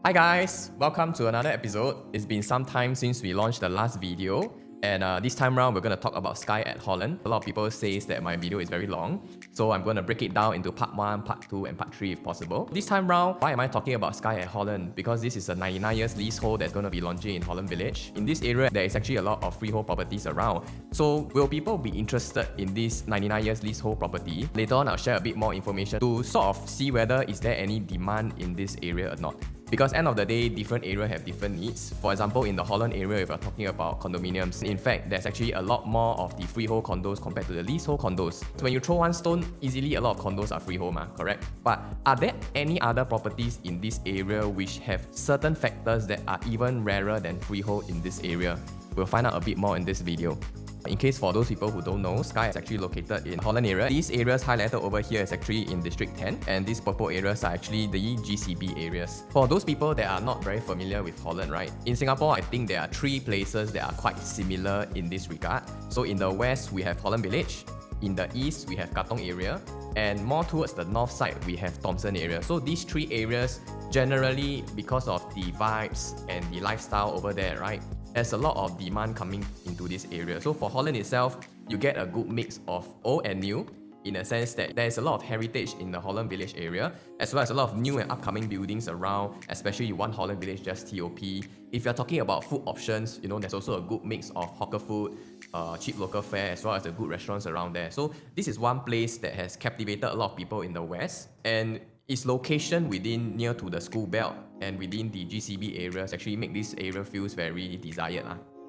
Hi guys, welcome to another episode. It's been some time since we launched the last video, and this time around we're going to talk about Skye at Holland. A lot of people say that my video is very long, so I'm going to break it down into part 1, part 2 and part 3 if possible. This time around, why am I talking about Skye at Holland? Because this is a 99 years leasehold that's going to be launching in Holland Village. In this area, there is actually a lot of freehold properties around. So will people be interested in this 99 years leasehold property? Later on, I'll share a bit more information to sort of see whether is there any demand in this area or not. Because end of the day, different areas have different needs. For example, in the Holland area, if you're talking about condominiums, in fact, there's actually a lot more of the freehold condos compared to the leasehold condos. So when you throw one stone, easily a lot of condos are freehold, correct? But are there any other properties in this area which have certain factors that are even rarer than freehold in this area? We'll find out a bit more in this video. In case for those people who don't know, Skye is actually located in Holland area. These areas highlighted over here is actually in District 10, and these purple areas are actually the GCB areas. For those people that are not very familiar with Holland, right? In Singapore, I think there are 3 places that are quite similar in this regard. So in the west, we have Holland Village. In the east, we have Katong area. And more towards the north side, we have Thomson area. So these 3 areas, generally, because of the vibes and the lifestyle over there, right? There's a lot of demand coming into this area. So for Holland itself, you get a good mix of old and new, in a sense that there's a lot of heritage in the Holland Village area, as well as a lot of new and upcoming buildings around, especially One Holland Village, just TOP. If you're talking about food options, there's also a good mix of hawker food, cheap local fare, as well as the good restaurants around there. So this is one place that has captivated a lot of people in the west, and its location near to the school belt and within the GCB areas actually make this area feels very desired.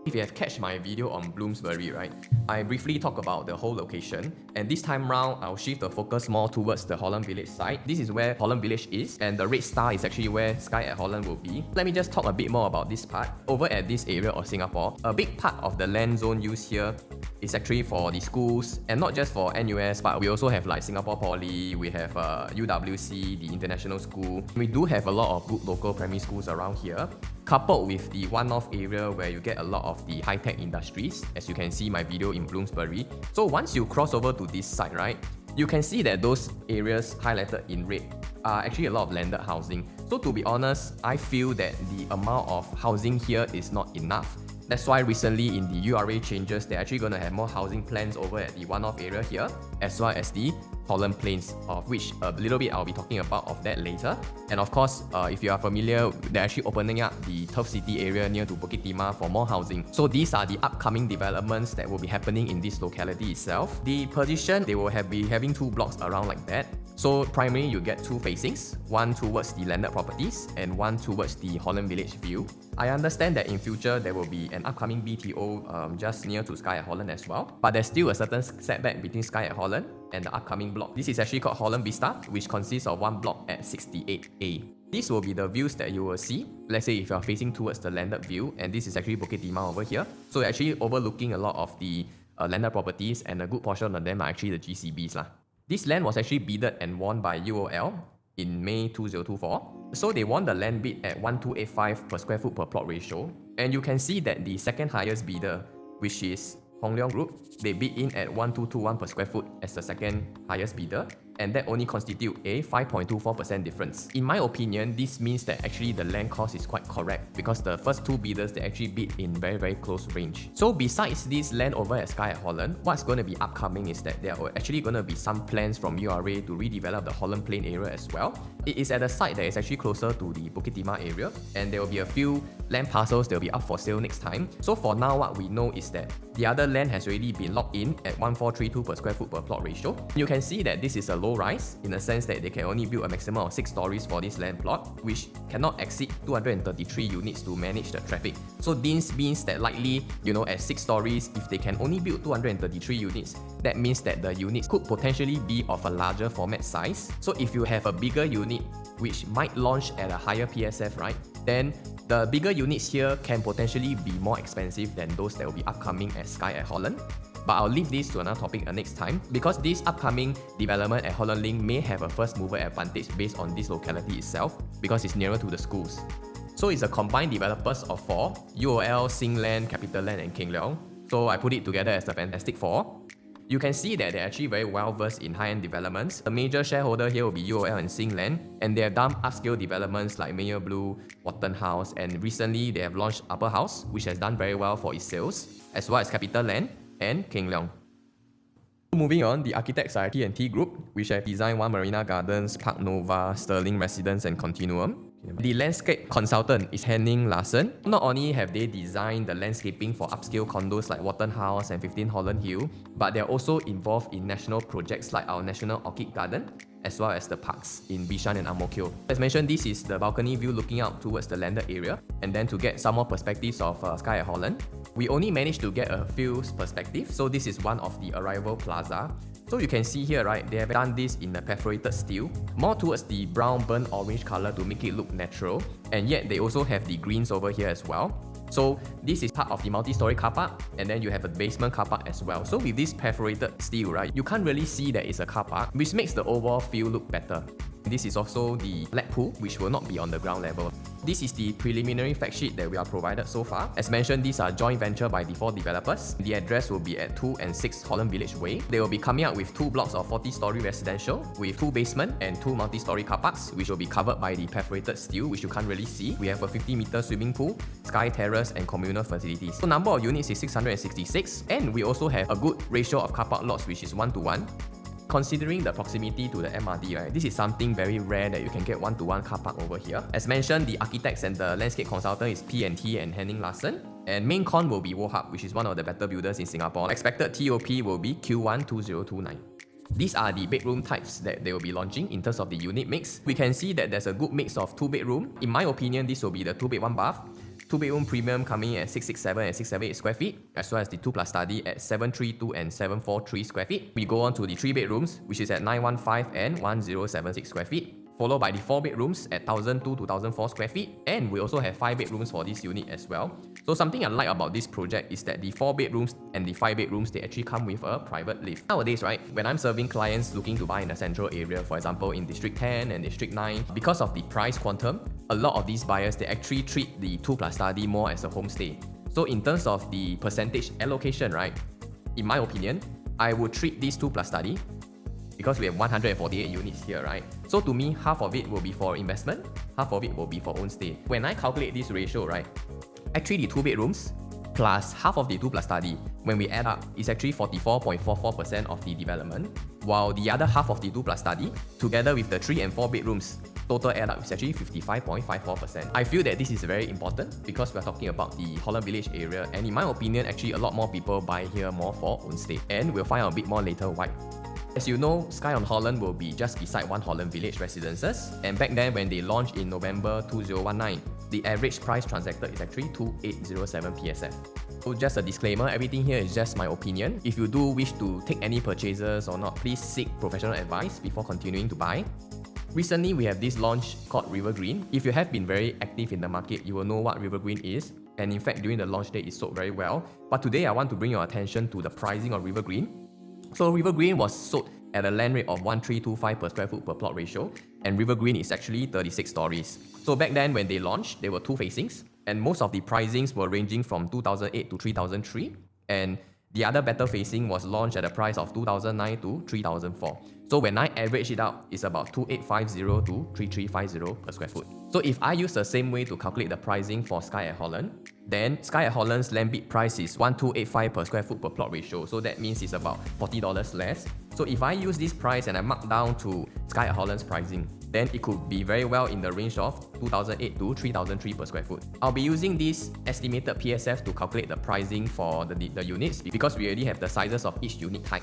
If you have catched my video on Bloomsbury, right, I briefly talk about the whole location, and this time round I'll shift the focus more towards the Holland Village side. This is where Holland Village is, and the red star is actually where Skye at Holland will be. Let me just talk a bit more about this part. Over at this area of Singapore, a big part of the land zone used here is actually for the schools, and not just for NUS, but we also have like Singapore Poly, we have 𝑭𝒊𝒓𝒂𝒑𝒐𝒄, the international school. We do have a lot of good local primary schools around here, coupled with the one-off area where you get a lot of the high-tech industries, as you can see my video in Bloomsbury. So once you cross over to this side, right, you can see that those areas highlighted in red are actually a lot of landed housing. So to be honest, I feel that the amount of housing here is not enough. That's why recently in the URA changes, they're actually going to have more housing plans over at the one-off area here, as well as the Holland Plains, of which a little bit I'll be talking about of that later. And of course, if you are familiar, they're actually opening up the Turf City area near to Bukit Timah for more housing. So these are the upcoming developments that will be happening in this locality itself. The position, they will be having 2 blocks around like that. So primarily you get 2 facings, one towards the landed properties and one towards the Holland Village view. I understand that in future there will be an upcoming BTO just near to Skye at Holland as well, but there's still a certain setback between Skye at Holland and the upcoming block. This is actually called Holland Vista, which consists of one block at 68A. These will be the views that you will see. Let's say if you are facing towards the landed view, and this is actually Bukit Timah over here. So you're actually overlooking a lot of the landed properties, and a good portion of them are actually the GCBs. This land was actually bidded and won by UOL in May 2024. So they won the land bid at 1,285 per square foot per plot ratio. And you can see that the second highest bidder, which is Hong Leong Group, they bid in at 1,221 per square foot as the second highest bidder, and that only constitute a 5.24% difference. In my opinion, this means that actually the land cost is quite correct, because the first 2 bidders, they actually bid in very close range. So besides this land over at Skye at Holland, what's going to be upcoming is that there are actually going to be some plans from URA to redevelop the Holland Plain area as well. It is at a site that is actually closer to the Bukit Timah area, and there will be a few land parcels that will be up for sale next time. So for now, what we know is that the other land has already been locked in at 1,432 per square foot per plot ratio. You can see that this is a low rise, in the sense that they can only build a maximum of 6 stories for this land plot, which cannot exceed 233 units to manage the traffic. So this means that likely, at 6 stories, if they can only build 233 units, that means that the units could potentially be of a larger format size. So if you have a bigger unit, which might launch at a higher PSF, right, then the bigger units here can potentially be more expensive than those that will be upcoming at Skye at Holland. But I'll leave this to another topic next time, because this upcoming development at Holland Link may have a first mover advantage based on this locality itself, because it's nearer to the schools. So it's a combined developers of 4, UOL, Singland, CapitaLand and King Leong. So I put it together as the Fantastic 4. You can see that they're actually very well versed in high-end developments. The major shareholder here will be UOL and Singland, and they have done upscale developments like 𝑭𝒊𝒏𝒈𝒂𝒑𝒐𝒓𝒆 House, and recently they have launched Upper House, which has done very well for its sales, as well as CapitaLand and Keng Leong. Moving on, the architects are T&T Group, which have designed One Marina Gardens, Park Nova, Sterling Residence and Continuum. The landscape consultant is Henning Larsen. Not only have they designed the landscaping for upscale condos like Watten House and 15 Holland Hill, but they're also involved in national projects like our National Orchid Garden, as well as the parks in Bishan and Ang Mo Kio. As mentioned, this is the balcony view looking out towards the landed area. And then to get some more perspectives of Skye at Holland, we only managed to get a few perspectives. So this is one of the arrival plaza. So you can see here, right, they have done this in a perforated steel, more towards the brown burnt orange color to make it look natural, and yet they also have the greens over here as well. So this is part of the multi-story car park, and then you have a basement car park as well. So with this perforated steel, right, you can't really see that it's a car park, which makes the overall feel look better. This is also the lag pool, which will not be on the ground level. This is the preliminary fact sheet that we are provided so far. As mentioned, these are joint venture by _4 developers. The address will be at 2 and 6 Holland Village Way. They will be coming out with 2 blocks of 40-story residential with 2 basement and 2 multi-story car parks, which will be covered by the perforated steel, which you can't really see. We have a 50-meter swimming pool, sky terrace and communal facilities. So number of units is 666, and we also have a good ratio of car park lots, which is 1:1. Considering the proximity to the MRT, right, this is something very rare that you can get 1:1 car park over here. As mentioned, the architects and the landscape consultant is T&T and Henning Larsen. And main con will be 𝑭𝒊𝒏𝒈𝒂𝒑𝒐𝒓, which is one of the better builders in Singapore. Expected TOP will be Q1 2029. These are the bedroom types that they will be launching in terms of the unit mix. We can see that there's a good mix of 2-bedroom. In my opinion, this will be the 2-bed 1-bath. 2-bedroom premium coming at 667 and 678 square feet, as well as the 2+ study at 732 and 743 square feet. We go on to the 3 bedrooms, which is at 915 and 1076 square feet, followed by the 4 bedrooms at 1002 to 1004 square feet, and we also have 5 bedrooms for this unit as well. So something I like about this project is that the 4 bedrooms and the 5 bedrooms, they actually come with a private lift. Nowadays, right, when I'm serving clients looking to buy in a central area, for example in District 10 and District 9, because of the price quantum, a lot of these buyers, they actually treat the 2+ study more as a homestay. So in terms of the percentage allocation, right, in my opinion, I would treat this 2+ study, because we have 148 units here, right? So to me, half of it will be for investment, half of it will be for own stay. When I calculate this ratio, right, actually the 2 bedrooms plus half of the 2+ study, when we add up, is actually 44.44% of the development, while the other half of the 2+ study, together with the 3 and 4 bedrooms, total add up is actually 55.54%. I feel that this is very important because we are talking about the Holland Village area, and in my opinion, actually a lot more people buy here more for own stay, and we'll find out a bit more later why. As you know, Skye on Holland will be just beside One Holland Village residences, and back then when they launched in November 2019, the average price transacted is actually 2807 PSF. So just a disclaimer, everything here is just my opinion. If you do wish to take any purchases or not, please seek professional advice before continuing to buy. Recently, we have this launch called River Green. If you have been very active in the market, you will know what River Green is. And in fact, during the launch day, it sold very well. But today, I want to bring your attention to the pricing of River Green. So River Green was sold at a land rate of 1325 per square foot per plot ratio, and River Green is actually 36 stories. So back then when they launched, there were 2 facings, and most of the pricings were ranging from 2008 to 3003, and the other better facing was launched at a price of 2009 to 3004. So when I average it out, it's about 2850 to 3350 per square foot. So if I use the same way to calculate the pricing for Skye at Holland, then Skye at Holland's land bid price is 1285 per square foot per plot ratio. So that means it's about $40 less. So if I use this price and I mark down to Skye at Holland's pricing, then it could be very well in the range of 2008 to 3003 per square foot. I'll be using this estimated PSF to calculate the pricing for the units because we already have the sizes of each unit type.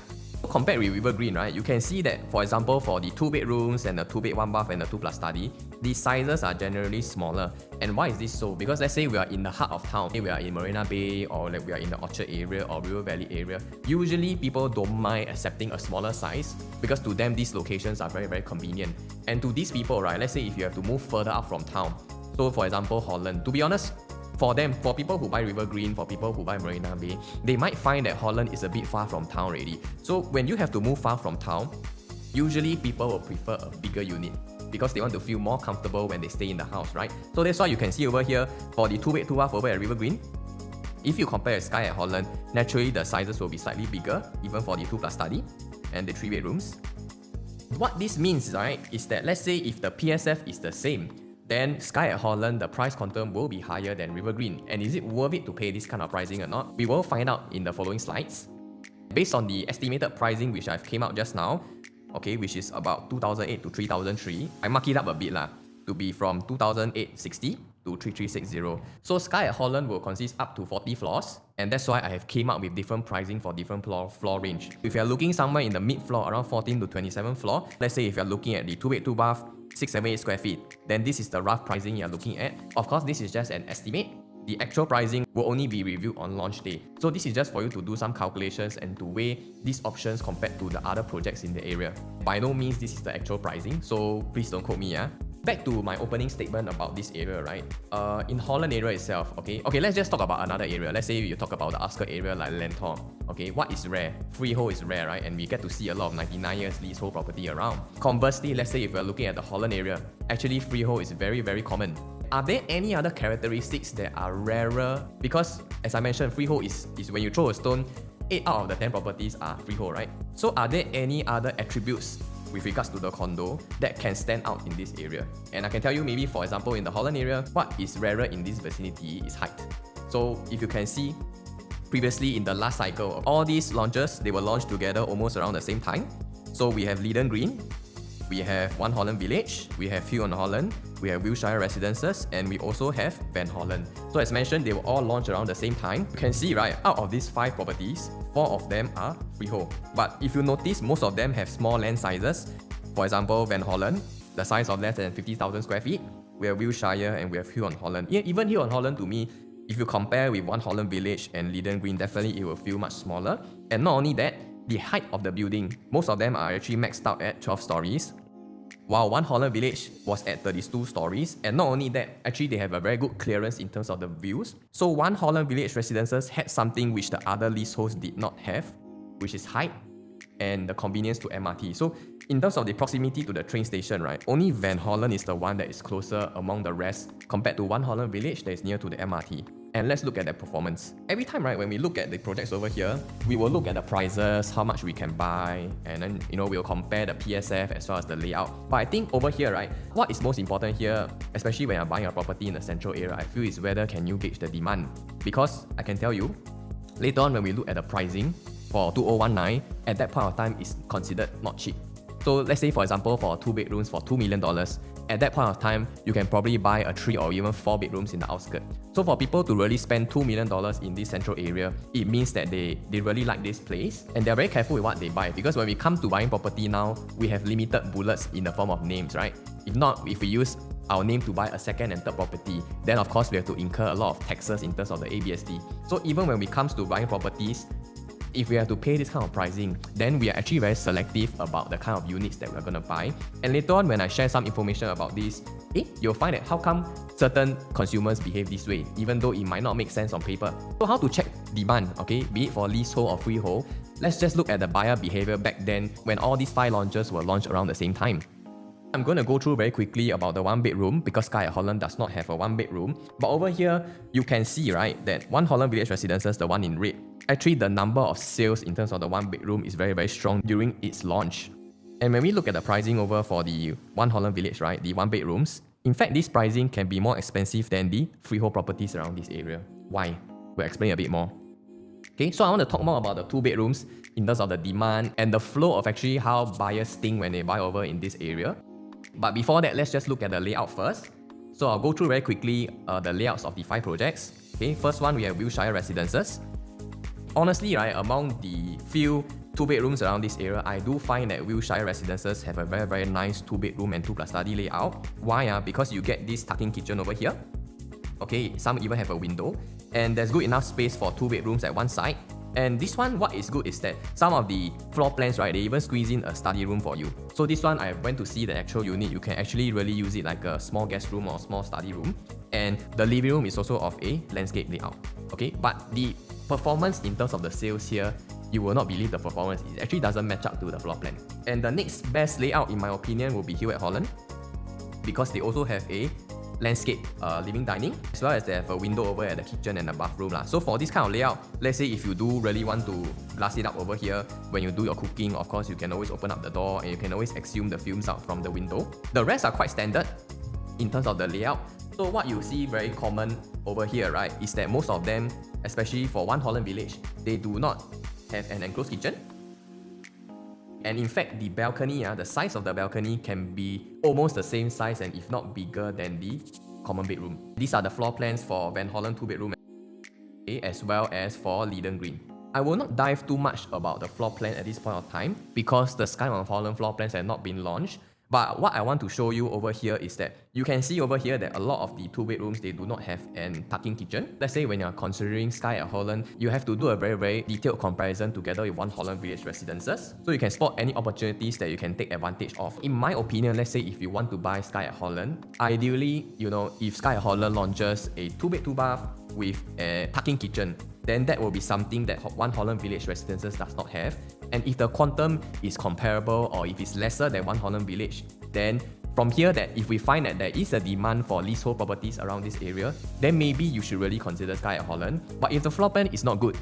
Compared with River Green, right, you can see that, for example, for the 2 bedrooms and the 2-bed 1-bath and the 2+ study, the sizes are generally smaller. And why is this so? Because let's say we are in the heart of town, we are in Marina Bay, or like we are in the Orchard area or River Valley area, usually people don't mind accepting a smaller size because to them these locations are very, very convenient. And to these people, right, let's say if you have to move further up from town, so for example Holland, to be honest, for them, for people who buy River Green, for people who buy Marina Bay, they might find that Holland is a bit far from town already. So when you have to move far from town, usually people will prefer a bigger unit because they want to feel more comfortable when they stay in the house, right? So that's why you can see over here, for the 2-bed 2-bath over at River Green, If you compare Skye at Holland, naturally the sizes will be slightly bigger, even for the 2+ study and the 3 bedrooms. What this means, right, is that let's say if the PSF is the same, then Skye at Holland, the price quantum will be higher than River Green. And is it worth it to pay this kind of pricing or not? We will find out in the following slides. Based on the estimated pricing which I've came out just now, okay, which is about 2008 to 3003, I mark it up a bit to be from 2860 to 3360. So Skye at Holland will consist up to 40 floors, and that's why I have came up with different pricing for different floor range. If you're looking somewhere in the mid floor, around 14 to 27 floor, let's say if you're looking at the 2-bed 2-bath 678 square feet, then this is the rough pricing you're looking at. Of course, this is just an estimate. The actual pricing will only be reviewed on launch day. So this is just for you to do some calculations and to weigh these options compared to the other projects in the area. By no means this is the actual pricing, so please don't quote me. Back to my opening statement about this area, right? In Holland area itself, okay, let's just talk about another area. Let's say you talk about the outskirt area like Lentor. Okay, what is rare? Freehold is rare, right? And we get to see a lot of 99 years leasehold property around. Conversely, let's say if you're looking at the Holland area, actually freehold is very, very common. Are there any other characteristics that are rarer? Because as I mentioned, freehold is when you throw a stone, 8 out of the 10 properties are freehold, right? So are there any other attributes with regards to the condo that can stand out in this area? And I can tell you, maybe for example in the Holland area, what is rarer in this vicinity is height. So if you can see, previously in the last cycle, all these launches, they were launched together almost around the same time. So we have Leiden Green, we have One Holland Village, we have Hill on Holland, we have Wilshire Residences, and we also have Van Holland. So as mentioned, they were all launched around the same time. You can see, right, out of these 5 properties, 4 of them are freehold. But if you notice, most of them have small land sizes. For example, Van Holland, the size of less than 50,000 square feet. We have Wilshire and we have Hill on Holland. Yeah, even Hill on Holland, to me, if you compare with One Holland Village and Leiden Green, definitely it will feel much smaller. And not only that, the height of the building, most of them are actually maxed out at 12 stories. While One Holland Village was at 32 stories, and not only that, actually they have a very good clearance in terms of the views. So One Holland Village Residences had something which the other leaseholds did not have, which is height and the convenience to MRT. So in terms of the proximity to the train station, right, only Van Holland is the one that is closer among the rest compared to One Holland Village that is near to the MRT. And let's look at their performance. Every time, right, when we look at the projects over here, we will look at the prices, how much we can buy, and then, we'll compare the PSF as well as the layout. But I think over here, right, what is most important here, especially when you're buying a property in the central area, I feel is whether can you gauge the demand. Because I can tell you, later on when we look at the pricing for 2019, at that point of time is considered not cheap. So let's say, for example, for 2 bedrooms for $2 million, at that point of time, you can probably buy a 3 or even 4 bedrooms in the outskirts. So for people to really spend $2 million in this central area, it means that they really like this place and they're very careful with what they buy. Because when we come to buying property now, we have limited bullets in the form of names, right? If we use our name to buy a second and third property, then of course we have to incur a lot of taxes in terms of the ABSD. So even when we come to buying properties, if we have to pay this kind of pricing, then we are actually very selective about the kind of units that we're going to buy. And later on, when I share some information about this, you'll find that how come certain consumers behave this way, even though it might not make sense on paper. So how to check demand, okay, be it for leasehold or freehold? Let's just look at the buyer behavior back then when all these 5 launches were launched around the same time. I'm going to go through very quickly about the 1 bedroom because Skye at Holland does not have a 1 bedroom. But over here, you can see, right, that One Holland Village Residences, the one in red, actually the number of sales in terms of the 1 bedroom is very, very strong during its launch. And when we look at the pricing over for the One Holland Village, right, the 1 bedrooms, in fact, this pricing can be more expensive than the freehold properties around this area. Why? We'll explain a bit more. Okay, so I want to talk more about the 2 bedrooms in terms of the demand and the flow of actually how buyers think when they buy over in this area. But before that, let's just look at the layout first. So I'll go through very quickly the layouts of the 5 projects. Okay, first one, we have Wilshire Residences. Honestly, right, among the few 2 bedrooms around this area, I do find that Wilshire Residences have a very, very nice 2 bedroom and 2+ study layout. Why? Because you get this tuck-in kitchen over here. Okay, some even have a window. And there's good enough space for 2 bedrooms at one side. And this one, what is good is that some of the floor plans, right, they even squeeze in a study room for you. So this one, I went to see the actual unit. You can actually really use it like a small guest room or small study room. And the living room is also of a landscape layout. Okay, but the performance in terms of the sales here, you will not believe the performance. It actually doesn't match up to the floor plan. And the next best layout, in my opinion, will be Hill at Holland, because they also have a landscape living dining, as well as they have a window over at the kitchen and the bathroom. So for this kind of layout, let's say if you do really want to glass it up over here, when you do your cooking, of course you can always open up the door and you can always exhume the fumes out from the window. The rest are quite standard in terms of the layout. So what you see very common over here, right, is that most of them, especially for One Holland Village, they do not have an enclosed kitchen. And in fact, the balcony, the size of the balcony can be almost the same size and if not bigger than the common bedroom. These are the floor plans for Van Holland 2-bedroom as well as for Leiden Green. I will not dive too much about the floor plan at this point of time because the Skye Van Holland floor plans have not been launched. But what I want to show you over here is that you can see over here that a lot of the 2-bedrooms, they do not have an tuck-in kitchen. Let's say when you're considering Skye at Holland, you have to do a very detailed comparison together with One Holland Village residences. So you can spot any opportunities that you can take advantage of. In my opinion, let's say if you want to buy Skye at Holland, ideally, if Skye at Holland launches a 2-bed 2-bath with a tuck-in kitchen, then that will be something that One Holland Village residences does not have. And if the quantum is comparable or if it's lesser than One Holland Village, then from here that if we find that there is a demand for leasehold properties around this area, then maybe you should really consider Skye at Holland. But if the floor plan is not good,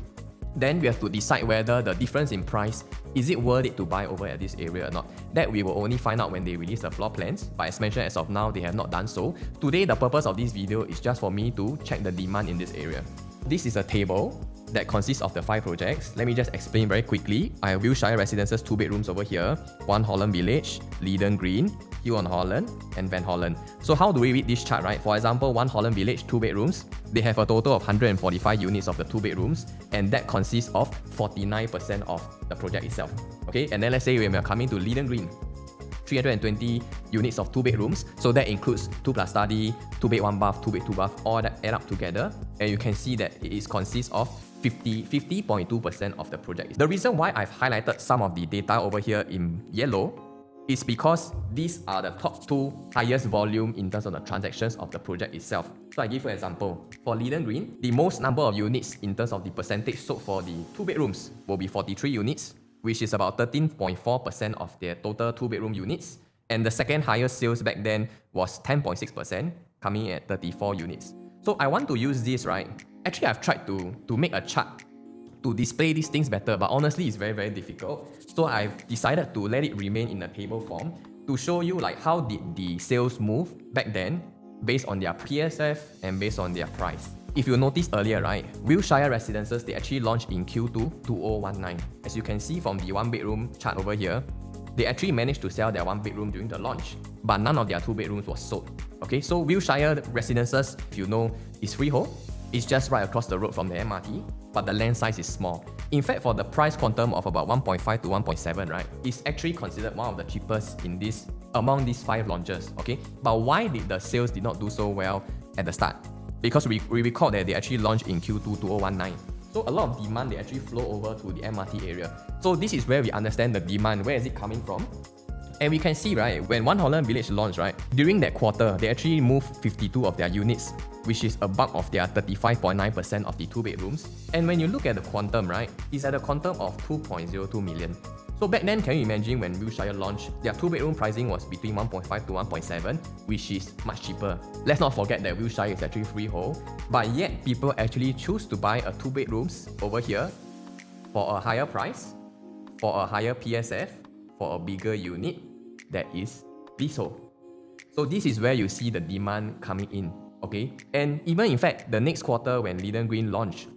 then we have to decide whether the difference in price, is it worth it to buy over at this area or not. That we will only find out when they release the floor plans. But as mentioned, as of now, they have not done so. Today, the purpose of this video is just for me to check the demand in this area. This is a table that consists of the 5 projects. Let me just explain very quickly. I have Wilshire Residences 2-bedrooms over here, One Holland Village, Leiden Green, Hill on Holland, and Van Holland. So how do we read this chart, right? For example, One Holland Village 2-bedrooms, they have a total of 145 units of the 2-bedrooms, and that consists of 49% of the project itself. Okay, and then let's say when we are coming to Leiden Green, 320 units of 2-bedrooms, so that includes 2+ study, 2-bed 1-bath, 2-bed 2-bath, all that add up together, and you can see that it consists of 50.2% of the project. The reason why I've highlighted some of the data over here in yellow is because these are the top 2 highest volume in terms of the transactions of the project itself. So I give you an example. For Leiden Green, the most number of units in terms of the percentage sold for the 2-bedrooms will be 43 units, which is about 13.4% of their total 2-bedroom units. And the second highest sales back then was 10.6%, coming at 34 units. So I want to use this, right? Actually, I've tried to make a chart to display these things better, but honestly, it's very difficult. So I've decided to let it remain in a table form to show you like how did the sales move back then based on their PSF and based on their price. If you noticed earlier, right, Wilshire Residences, they actually launched in Q2 2019. As you can see from the 1-bedroom chart over here, they actually managed to sell their 1-bedroom during the launch, but none of their 2-bedrooms was sold. Okay, so Wilshire Residences, if you know, is freehold. It's just right across the road from the MRT, but the land size is small. In fact, for the price quantum of about 1.5 to 1.7, right, it's actually considered one of the cheapest in this among these 5 launches. Okay, but why did the sales did not do so well at the start? Because we recall that they actually launched in Q2 2019. So a lot of demand, they actually flow over to the MRT area. So this is where we understand the demand. Where is it coming from? And we can see, right, when One Holland Village launched, right, during that quarter, they actually moved 52 of their units, which is a bulk of their 35.9% of the 2-bedrooms. And when you look at the quantum, right, it's at a quantum of 2.02 million. So back then, can you imagine when Wilshire launched, their 2-bedroom pricing was between 1.5 to 1.7, which is much cheaper. Let's not forget that Wilshire is actually freehold, but yet people actually choose to buy a 2-bedrooms over here for a higher price, for a higher PSF, for a bigger unit that is leasehold. So this is where you see the demand coming in, okay? And even in fact, the next quarter when Leiden Green launched,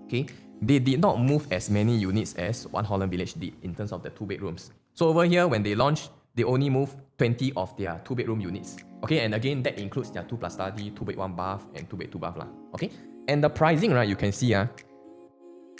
okay, they did not move as many units as One Holland Village did in terms of the 2-bedrooms. So over here, when they launched, they only moved 20 of their 2-bedroom units. Okay, and again, that includes their 2+ study, 2-bed 1-bath, and 2-bed 2-bath. Okay, and the pricing, right, you can see,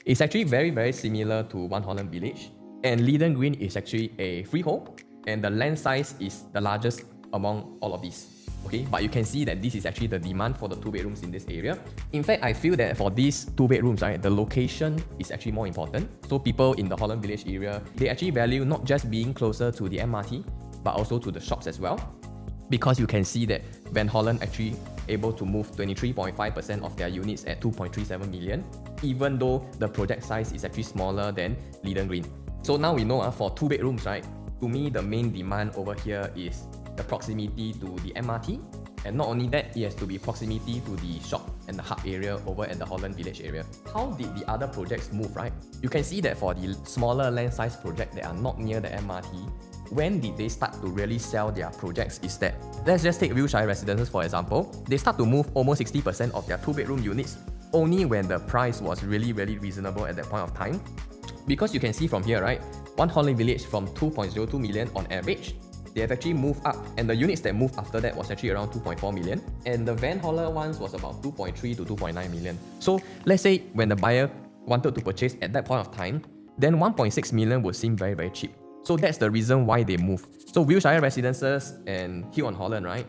it's actually very similar to One Holland Village. And Leiden Green is actually a freehold, and the land size is the largest among all of these. Okay, but you can see that this is actually the demand for the 2-bedrooms in this area. In fact, I feel that for these 2-bedrooms, right, the location is actually more important. So people in the Holland Village area, they actually value not just being closer to the MRT, but also to the shops as well. Because you can see that Van Holland actually able to move 23.5% of their units at 2.37 million, even though the project size is actually smaller than Leiden Green. So now we know for 2-bedrooms, right, to me the main demand over here is the proximity to the MRT And not only that, it has to be proximity to the shop and the hub area over at the Holland Village area. How did the other projects move, right? You can see that for the smaller land size projects that are not near the MRT, when did they start to really sell their projects is that, let's just take 𝑭𝒊𝒓𝒆𝒔 Residences for example, they start to move almost 60% of their 2-bedroom units only when the price was really reasonable at that point of time. Because you can see from here, right, one Holland Village from 2.02 million on average, they have actually moved up, and the units that moved after that was actually around 2.4 million, and the Van Holler ones was about 2.3 to 2.9 million. So let's say when the buyer wanted to purchase at that point of time, then 1.6 million would seem very cheap. So that's the reason why they move. So 𝑭𝒊𝒓𝒆𝒔 Residences and here on Holland, right,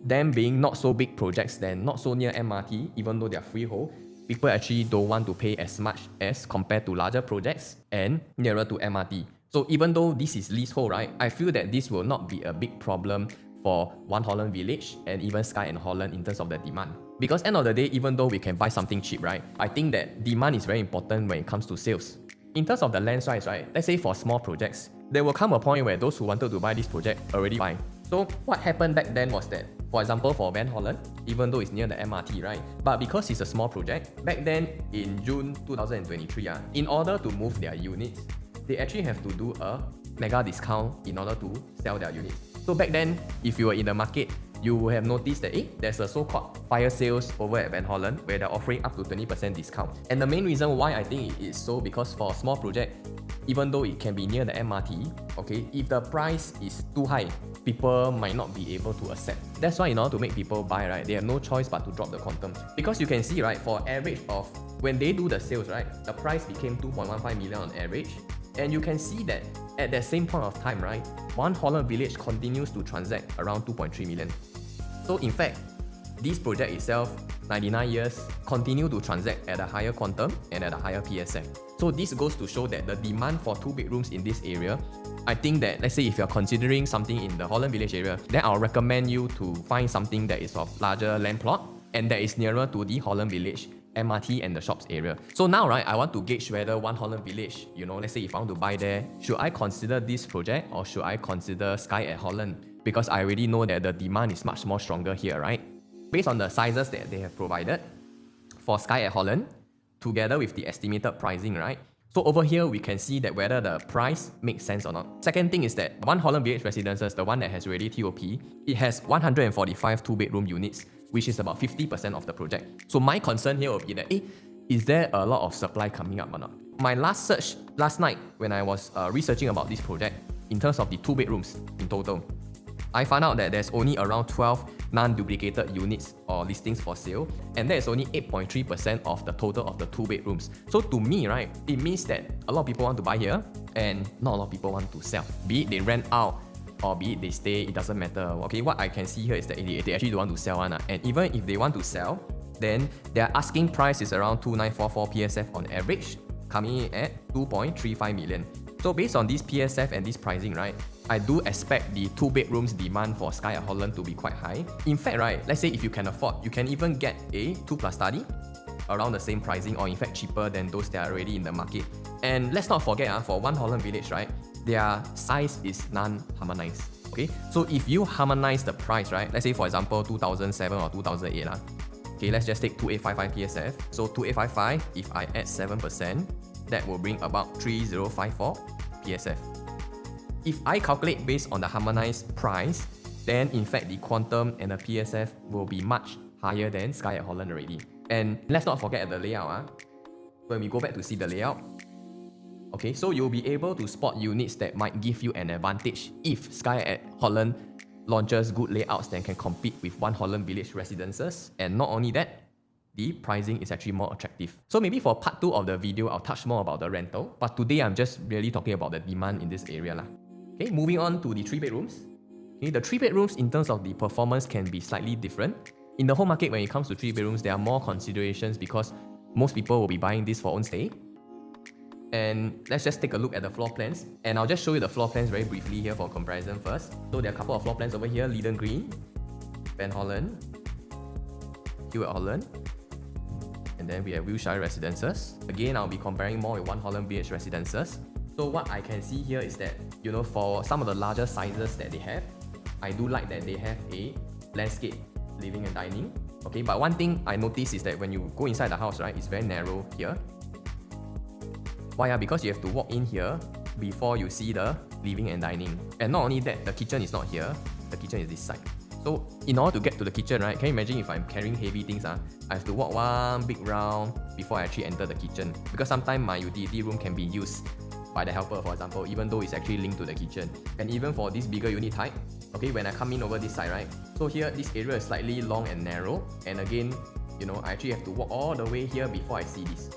them being not so big projects, then not so near MRT, even though they're freehold, people actually don't want to pay as much as compared to larger projects and nearer to MRT. So even though this is leasehold, right, I feel that this will not be a big problem for one Holland Village and even Skye and Holland in terms of the demand. Because end of the day, even though we can buy something cheap, right, I think that demand is very important when it comes to sales. In terms of the land size, right, let's say for small projects, there will come a point where those who wanted to buy this project already buy. So what happened back then was that, for example, for Van Holland, even though it's near the MRT, right, but because it's a small project, back then in June 2023, in order to move their units, they actually have to do a mega discount in order to sell their units. So back then, if you were in the market, you will have noticed that there's a so-called fire sales over at Van Holland where they're offering up to 20% discount. And the main reason why I think it is so because for a small project, even though it can be near the MRT, okay, if the price is too high, people might not be able to accept. That's why in order to make people buy, right, they have no choice but to drop the quantum. Because you can see, right, for average of, when they do the sales, right, the price became 2.15 million on average. And you can see that at that same point of time, right, one Holland Village continues to transact around 2.3 million. So in fact, this project itself, 99 years, continue to transact at a higher quantum and at a higher PSF. So this goes to show that the demand for 2 bedrooms in this area, I think that, let's say if you're considering something in the Holland Village area, then I'll recommend you to find something that is of larger land plot and that is nearer to the Holland Village, MRT and the shops area. So now, right, I want to gauge whether one Holland Village, you know, let's say if I want to buy there, should I consider this project or should I consider Skye at Holland? Because I already know that the demand is much more stronger here, right? Based on the sizes that they have provided for Skye at Holland, together with the estimated pricing, right? So over here, we can see that whether the price makes sense or not. Second thing is that one Holland Village Residences, the one that has already TOP, it has 145 2-bedroom units, which is about 50% of the project. So my concern here will be that, is there a lot of supply coming up or not? My last search last night when I was researching about this project, in terms of the 2 bedrooms in total, I found out that there's only around 12 non-duplicated units or listings for sale, and that is only 8.3% of the total of the 2 bedrooms. So to me, right, it means that a lot of people want to buy here and not a lot of people want to sell. Be it they rent out or be it they stay, it doesn't matter. Okay, what I can see here is that they actually don't want to sell one. And even if they want to sell, then their asking price is around 2.944 PSF on average, coming in at 2.35 million. So based on this PSF and this pricing, right, I do expect the 2 bedrooms demand for Skye at Holland to be quite high. In fact, right, let's say if you can afford, you can even get a 2+ study around the same pricing or in fact cheaper than those that are already in the market. And let's not forget, for one Holland Village, right, their size is non-harmonized. Okay, so if you harmonize the price, right, let's say for example 2007 or 2008, okay, let's just take 2855 PSF. So 2855, if I add 7%, that will bring about 3054 PSF. If I calculate based on the harmonized price, then in fact the quantum and the PSF will be much higher than Skye at Holland already. And let's not forget the layout. When we go back to see the layout, okay, so you'll be able to spot units that might give you an advantage if Skye at Holland launches good layouts that can compete with one Holland Village Residences. And not only that, the pricing is actually more attractive. So maybe for part 2 of the video, I'll touch more about the rental. But today, I'm just really talking about the demand in this area. Okay, moving on to the 3 bedrooms. Okay, the 3 bedrooms in terms of the performance can be slightly different. In the whole market, when it comes to 3 bedrooms, there are more considerations because most people will be buying this for own stay. And let's just take a look at the floor plans. And I'll just show you the floor plans very briefly here for comparison first. So there are a couple of floor plans over here. Leiden Green, Van Holland, here at Holland. And then we have 𝑭𝒊𝒓𝒆𝒔 Residences. Again, I'll be comparing more with one Holland Village Residences. So what I can see here is that, you know, for some of the larger sizes that they have, I do like that they have a landscape living and dining. Okay, but one thing I noticed is that when you go inside the house, right, it's very narrow here. Why? Because you have to walk in here before you see the living and dining. And not only that, the kitchen is not here, the kitchen is this side. So in order to get to the kitchen, right, can you imagine if I'm carrying heavy things, I have to walk one big round before I actually enter the kitchen. Because sometimes my utility room can be used by the helper, for example, even though it's actually linked to the kitchen. And even for this bigger unit type, okay, when I come in over this side, right, so here this area is slightly long and narrow, and again, you know, I actually have to walk all the way here before I see this.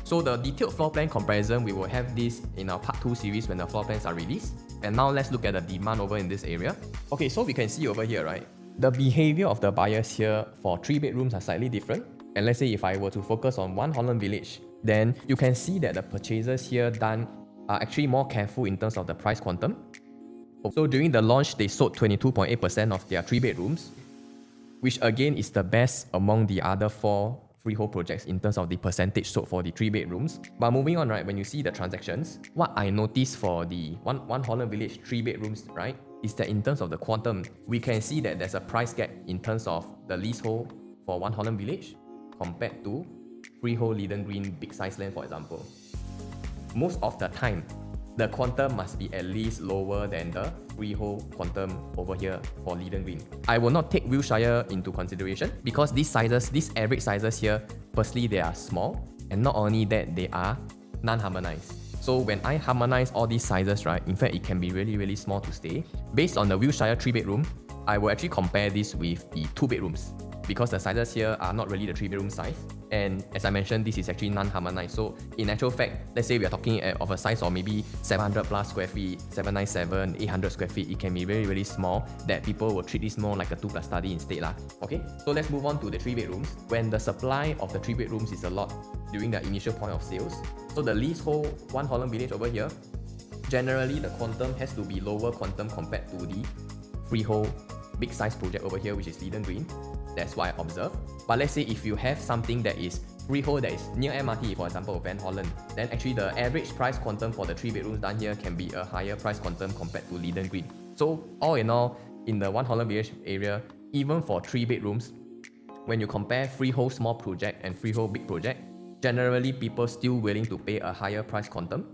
So the detailed floor plan comparison, we will have this in our part 2 series when the floor plans are released. And now let's look at the demand over in this area. Okay, so we can see over here, right, the behavior of the buyers here for 3 bedrooms are slightly different. And let's say if I were to focus on one Holland Village, then you can see that the purchasers here done are actually more careful in terms of the price quantum. So during the launch, they sold 22.8% of their 3 bedrooms, which again is the best among the other 4 freehold projects in terms of the percentage sold for the 3 bedrooms. But moving on, right, when you see the transactions, what I noticed for the one Holland Village 3 bedrooms, right, is that in terms of the quantum, we can see that there's a price gap in terms of the leasehold for one Holland Village compared to freehold Leiden Green big size land, for example. Most of the time, the quantum must be at least lower than the freehold quantum over here for Leiden Green. I will not take 𝑭𝒊𝒓𝒔𝒂𝒑𝒐𝒄 into consideration because these sizes, these average sizes here, firstly they are small, and not only that, they are non-harmonized. So when I harmonize all these sizes, right, in fact it can be really small to stay. Based on the 𝑭𝒊𝒓𝒔𝒂𝒑𝒐𝒄 3 bedroom, I will actually compare this with the 2 bedrooms because the sizes here are not really the 3 bedroom size. And as I mentioned, this is actually non-harmonized. So in actual fact, let's say we are talking of a size of maybe 700 plus square feet, 797, 800 square feet, it can be very small that people will treat this more like a 2+ study instead lah. Okay, so let's move on to the 3 bedrooms. When the supply of the 3 bedrooms is a lot during the initial point of sales, so the leasehold one Holland Village over here, generally the quantum has to be lower quantum compared to the freehold big size project over here, which is Leiden Green. That's what I observe. But let's say if you have something that is freehold that is near MRT, for example, Van Holland, then actually the average price quantum for the 3 bedrooms down here can be a higher price quantum compared to Leiden Green. So all in all, in the one Holland Village area, even for 3 bedrooms, when you compare freehold small project and freehold big project, generally people still willing to pay a higher price quantum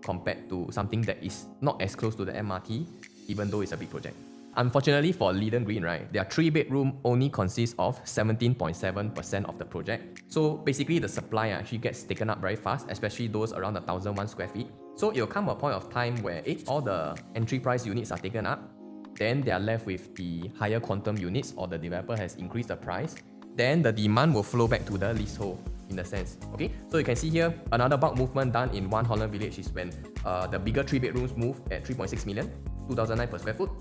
compared to something that is not as close to the MRT, even though it's a big project. Unfortunately for Leiden Green, right, their 3 bedroom only consists of 17.7% of the project. So basically the supply actually gets taken up very fast, especially those around 1,001 square feet. So it will come a point of time where all the entry price units are taken up, then they are left with the higher quantum units, or the developer has increased the price, then the demand will flow back to the leasehold in a sense. Okay, so you can see here another bulk movement done in one Holland Village is when the bigger 3 bedrooms move at 3.6 million, 2,009 per square foot.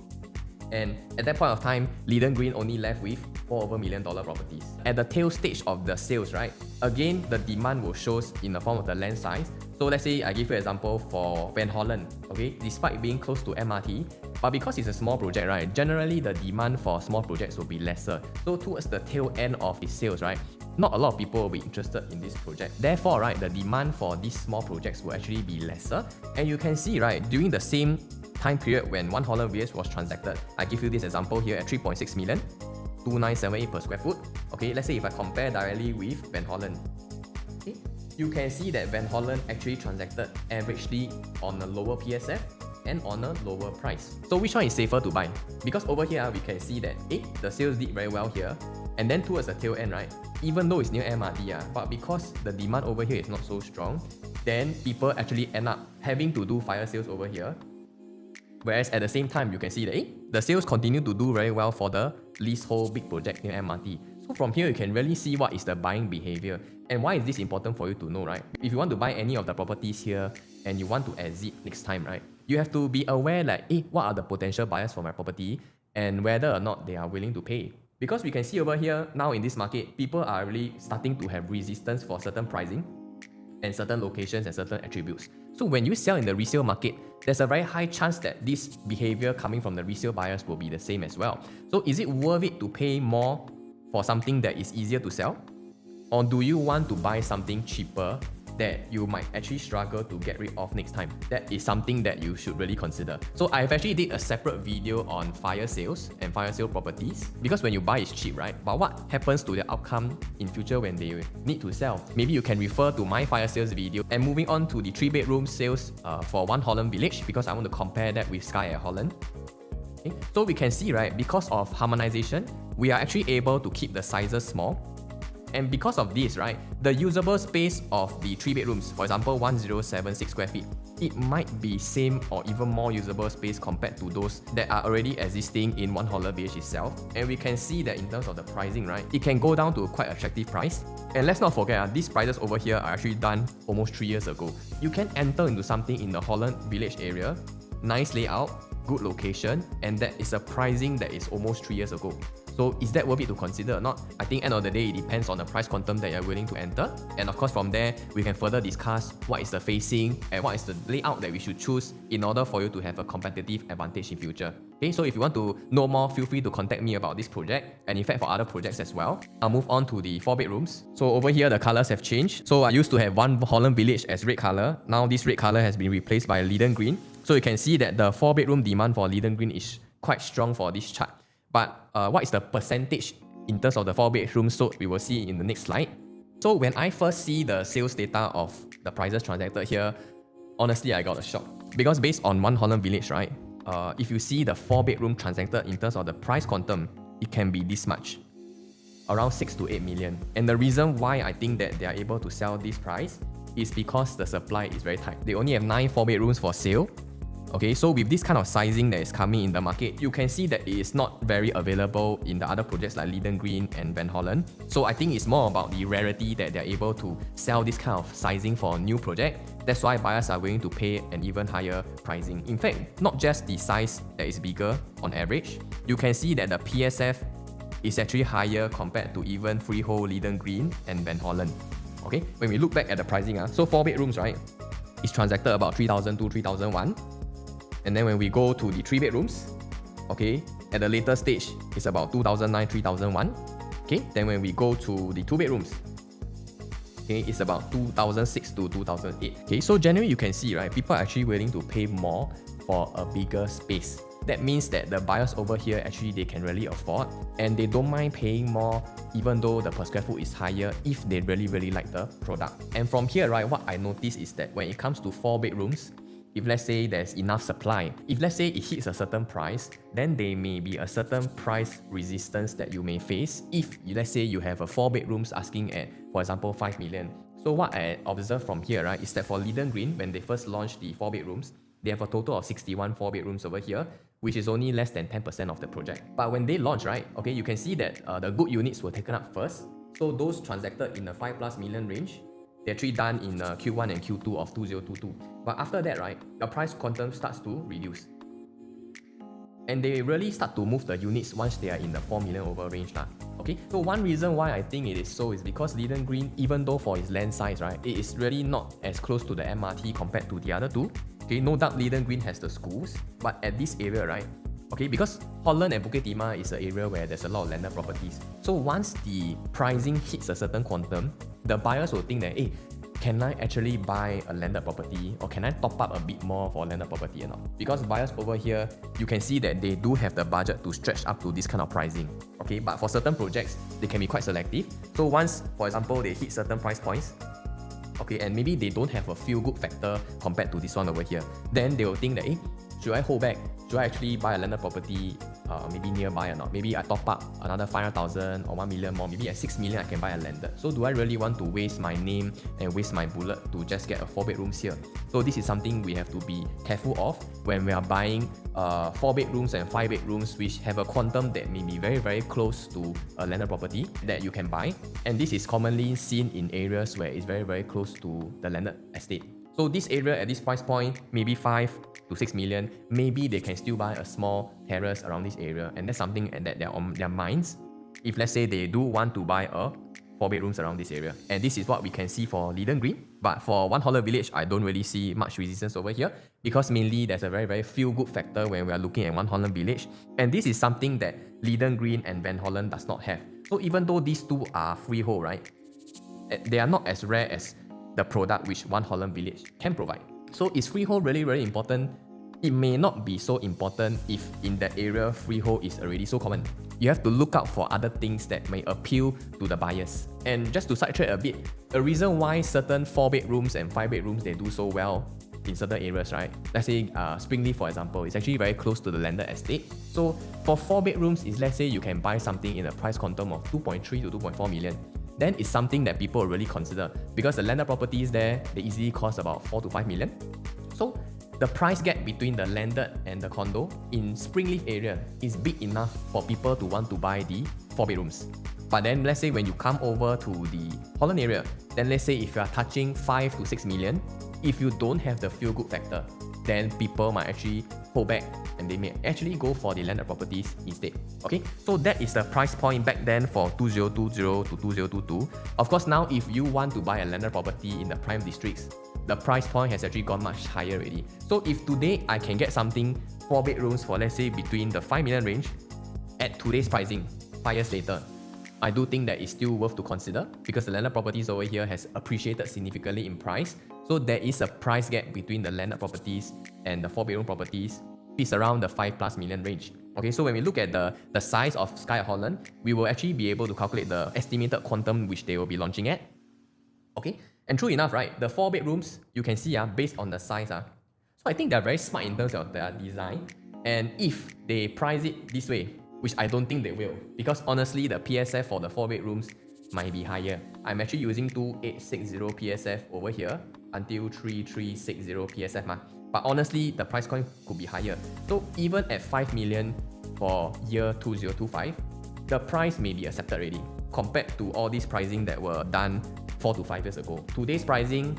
And at that point of time, Leiden Green only left with $4 million properties. At the tail stage of the sales, right, again, the demand will show in the form of the land size. So let's say I give you an example for Van Holland, okay, despite being close to MRT, but because it's a small project, right, generally the demand for small projects will be lesser. So towards the tail end of its sales, right, not a lot of people will be interested in this project. Therefore, right, the demand for these small projects will actually be lesser. And you can see, right, during the same time period when one Holland Village was transacted, I give you this example here at 3.6 million, 2,978 per square foot. Okay, let's say if I compare directly with Van Holland, okay, you can see that Van Holland actually transacted averagely on a lower PSF and on a lower price. So which one is safer to buy? Because over here we can see that the sales did very well here, and then towards the tail end, right, even though it's near MRT, but because the demand over here is not so strong, then people actually end up having to do fire sales over here. Whereas at the same time, you can see that the sales continue to do very well for the leasehold big project near MRT. So from here, you can really see what is the buying behavior. And why is this important for you to know, right? If you want to buy any of the properties here and you want to exit next time, right, you have to be aware like, what are the potential buyers for my property and whether or not they are willing to pay. Because we can see over here, now in this market, people are really starting to have resistance for certain pricing and certain locations and certain attributes. So when you sell in the resale market, there's a very high chance that this behavior coming from the resale buyers will be the same as well. So is it worth it to pay more for something that is easier to sell? Or do you want to buy something cheaper that you might actually struggle to get rid of next time. That is something that you should really consider. So I've actually did a separate video on fire sales and fire sale properties, because when you buy it's cheap, right? But what happens to the outcome in future when they need to sell? Maybe you can refer to my fire sales video. And moving on to the 3-bedroom sales for One Holland Village, because I want to compare that with Skye at Holland. Okay. So we can see, right, because of harmonization, we are actually able to keep the sizes small. And because of this, right, the usable space of the 3 bedrooms, for example 𝑭𝒊𝒓𝒔𝒂𝒑𝒐𝒓𝒆 square feet, it might be same or even more usable space compared to those that are already existing in One Holland Village itself. And we can see that in terms of the pricing, right, it can go down to a quite attractive price. And let's not forget, these prices over here are actually done almost 3 years ago. You can enter into something in the Holland Village area, nice layout, good location, and that is a pricing that is almost 3 years ago. So is that worth it to consider or not? I think end of the day, it depends on the price quantum that you're willing to enter. And of course, from there, we can further discuss what is the facing and what is the layout that we should choose in order for you to have a competitive advantage in future. Okay, so if you want to know more, feel free to contact me about this project, and in fact for other projects as well. I'll move on to the 4 bedrooms. So over here, the colors have changed. So I used to have One Holland Village as red color. Now this red color has been replaced by Leaden Green. So you can see that the 4 bedroom demand for Leaden Green is quite strong for this chart. But what is the percentage in terms of the 4 bedrooms sold, we will see in the next slide. So when I first see the sales data of the prices transacted here, honestly I got a shock. Because based on One Holland Village, right, if you see the 4 bedroom transacted in terms of the price quantum, it can be this much, around 6 to 8 million. And the reason why I think that they are able to sell this price is because the supply is very tight. They only have 9 4 bedrooms for sale. Okay, so with this kind of sizing that is coming in the market, you can see that it is not very available in the other projects like Leaden Green and Van Holland. So I think it's more about the rarity that they're able to sell this kind of sizing for a new project. That's why buyers are willing to pay an even higher pricing. In fact, not just the size that is bigger on average, you can see that the PSF is actually higher compared to even Freehold, Leaden Green and Van Holland. Okay, when we look back at the pricing, so 4 bedrooms, right, is transacted about 3,002, 3,001. And then when we go to the 3 bedrooms, okay, at the later stage, it's about 2009, 3001. Okay, then when we go to the 2 bedrooms, okay, it's about 2006 to 2008. Okay, so generally you can see, right, people are actually willing to pay more for a bigger space. That means that the buyers over here actually they can really afford, and they don't mind paying more even though the per square foot is higher if they really like the product. And from here, right, what I notice is that when it comes to 4 bedrooms, if let's say there's enough supply, if let's say it hits a certain price, then there may be a certain price resistance that you may face if let's say you have a 4 bedrooms asking at, for example, 5 million. So what I observe from here, right, is that for Leaden Green, when they first launched the 4 bedrooms, they have a total of 61 4 bedrooms over here, which is only less than 10% of the project. But when they launched, right, okay, you can see that the good units were taken up first. So those transacted in the 5+ million range, they're actually done in Q1 and Q2 of 2022. But after that, right, the price quantum starts to reduce. And they really start to move the units once they are in the 4 million over range. Okay, so one reason why I think it is so is because Leaden Green, even though for its land size, right, it is really not as close to the MRT compared to the other two. Okay, no doubt Leaden Green has the schools, but at this area, right, okay, because Holland and Bukit Timah is an area where there's a lot of landed properties. So once the pricing hits a certain quantum, the buyers will think that, hey, can I actually buy a landed property, or can I top up a bit more for a landed property or not? Because buyers over here, you can see that they do have the budget to stretch up to this kind of pricing. Okay, but for certain projects, they can be quite selective. So once, for example, they hit certain price points, okay, and maybe they don't have a feel-good factor compared to this one over here, then they will think that, hey, should I hold back? Should I actually buy a landed property maybe nearby or not? Maybe I top up another 500,000 or 1 million more. Maybe at 6 million I can buy a landed. So do I really want to waste my name and waste my bullet to just get a 4 bedrooms here? So this is something we have to be careful of when we are buying 4 bedrooms and 5 bedrooms which have a quantum that may be very close to a landed property that you can buy. And this is commonly seen in areas where it's very close to the landed estate. So this area at this price point, maybe 5 to 6 million, maybe they can still buy a small terrace around this area, and that's something that they're on their minds if let's say they do want to buy a 4 bedrooms around this area. And this is what we can see for Leaden Green. But for One Holland Village, I don't really see much resistance over here because mainly there's a very feel-good factor when we are looking at One Holland Village. And this is something that Leaden Green and Van Holland does not have. So even though these two are freehold, right, they are not as rare as the product which One Holland Village can provide. So is freehold really, really important? It may not be so important if in that area freehold is already so common. You have to look out for other things that may appeal to the buyers. And just to sidetrack a bit, a reason why certain 4 bedrooms and 5 bedrooms they do so well in certain areas, right? Let's say Springleaf, for example, is actually very close to the landed estate. So for 4 bedrooms, is let's say you can buy something in a price quantum of 2.3 to 2.4 million. Then it's something that people really consider because the landed properties there, they easily cost about 4 to 5 million. So the price gap between the landed and the condo in Springleaf area is big enough for people to want to buy the 4 bedrooms. But then let's say when you come over to the Holland area, then let's say if you are touching 5 to 6 million, if you don't have the feel good factor, then people might actually pull back and they may actually go for the landed properties instead. Okay, so that is the price point back then for 2020 to 2022. Of course, now if you want to buy a landed property in the prime districts, the price point has actually gone much higher already. So if today I can get something 4 bedrooms for let's say between the 5 million range at today's pricing, 5 years later, I do think that it's still worth to consider because the landed properties over here has appreciated significantly in price. So there is a price gap between the landed properties and the 4 bedroom properties. It's around the 5+ million range. Okay, so when we look at the size of Skye at Holland, we will actually be able to calculate the estimated quantum which they will be launching at. Okay, and true enough, right, the 4 bedrooms, you can see based on the size. So I think they're very smart in terms of their design. And if they price it this way, which I don't think they will, because honestly, the PSF for the 4 bedrooms might be higher. I'm actually using 2860 PSF over here until 3360 PSF. But honestly, the price point could be higher. So even at 5 million for year 2025, the price may be accepted already compared to all this pricing that were done 4 to 5 years ago. Today's pricing,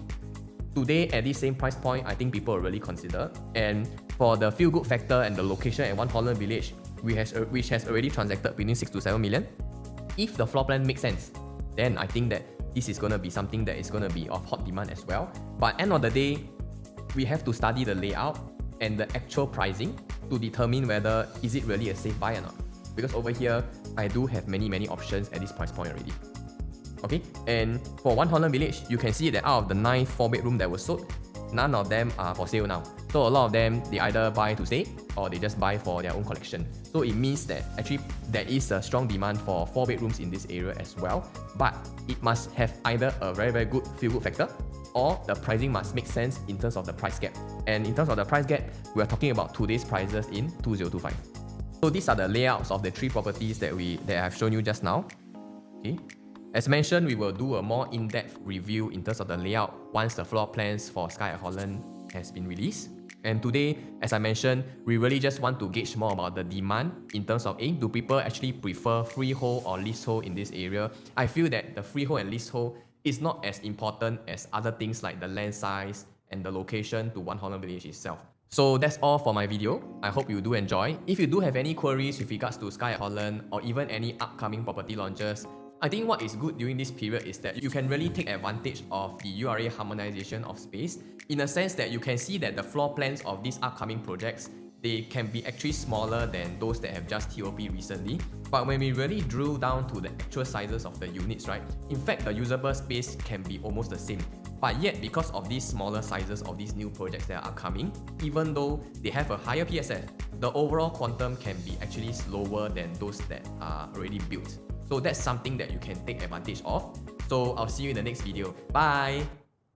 today at this same price point, I think people will really consider. And for the feel good factor and the location at One Holland Village, which has already transacted between 6 to 7 million, if the floor plan makes sense, then I think that this is going to be something that is going to be of hot demand as well. But end of the day, we have to study the layout and the actual pricing to determine whether is it really a safe buy or not. Because over here, I do have many options at this price point already. Okay, and for One Holland Village, you can see that out of the 9 4 bedroom that were sold, none of them are for sale now. So a lot of them, they either buy to stay or they just buy for their own collection. So it means that actually there is a strong demand for 4 bedrooms in this area as well. But it must have either a very good feel good factor or the pricing must make sense in terms of the price gap. And in terms of the price gap, we are talking about today's prices in 2025. So these are the layouts of the 3 properties that I have shown you just now. Okay. As mentioned, we will do a more in-depth review in terms of the layout once the floor plans for Skye at Holland has been released. And today, as I mentioned, we really just want to gauge more about the demand in terms of do people actually prefer freehold or leasehold in this area? I feel that the freehold and leasehold is not as important as other things like the land size and the location to One Holland Village itself. So that's all for my video. I hope you do enjoy. If you do have any queries with regards to Skye at Holland or even any upcoming property launches, I think what is good during this period is that you can really take advantage of the URA harmonization of space in a sense that you can see that the floor plans of these upcoming projects, they can be actually smaller than those that have just TOP recently. But when we really drill down to the actual sizes of the units, right, in fact the usable space can be almost the same. But yet, because of these smaller sizes of these new projects that are upcoming, even though they have a higher PSF, the overall quantum can be actually slower than those that are already built. So that's something that you can take advantage of. So I'll see you in the next video. Bye!